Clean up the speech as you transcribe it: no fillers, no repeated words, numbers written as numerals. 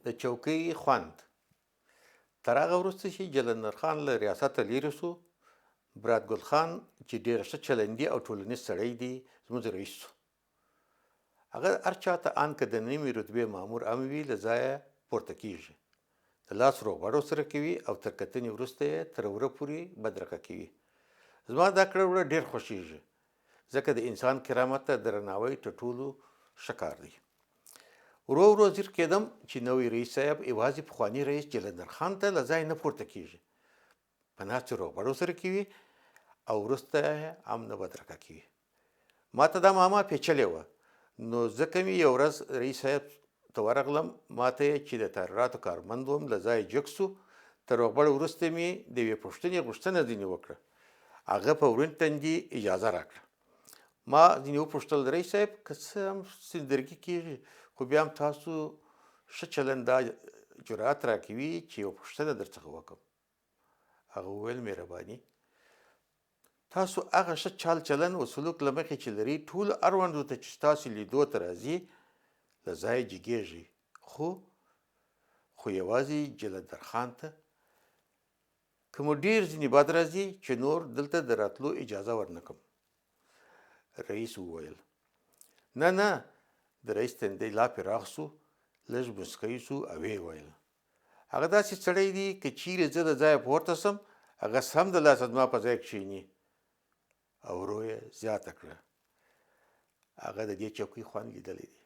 د چوکۍ خوند. تر هغه وروسته چې جلندر خان له ریاسته لیرې شو، برات ګل خان چې ډېر ښه چلندي او ټولنیز سړی دی زموږ رئیس شو. هغه هر چاته ان که د نیمې رتبې مامور هم وي له ځایه پورته کېږي، د لاس روغبړ ورسره کوي او تر کتنې وروسته یې تر وره پورې بدرګه کوي. زما دا کړه وړه ډېر خوښېږي ځکه د انسان کرامت ته درناوی تر ټولو ښه کار دی. ورو ورو ځیر کېدم چې نوی رئیس صاحب یوازې پخواني رئیس جلندر خان ته له ځای نه پورته کېږي، په ناستې روغبړ ورسره کوي او وروسته یې هم نه بدرګه کوي. ما ته دا معما پیچلې وه، نو ځکه مې یو ورځ رئیس صاحب ته ورغلم، ما ته یې چې د تعريراتو کارمند وم له ځایه جګ سو. تر روغبړ وروسته مې د یوې پوښتنې غوښتنه ځینې وکړه. هغه په ورین تندي اجازه راکړه. ما ځینې وپوښتل رئیس صاحب که څه هم سندرګي کېږي خو بیا هم تاسو ښه چلند دا جرأت راکوي چې یوه پوښتنه درڅخه وکړم. هغه وویل مهرباني، تاسو هغه ښه چال چلند و سلوک له مخې چې لرئ ټولو اړوندو ته چې ستاسو لیدو ته راځي له ځایه جګېږي، خو یوازې جلندر خان ته که مو ډېر ځینې بد راځي چې نور دلته د راتلو اجازه ورنکړم. رئیس وویل نه. د رئیس تندی لا پراخ سو، لږ مسکی سو او ویې ویل هغه داسې سړی دی که چیرې زه د ځایه پورته سم هغه سمدلاسه زما په ځای کښېني. او ورو یې زیاته کړه هغه د دې چوکۍ خوند لیدلی دی.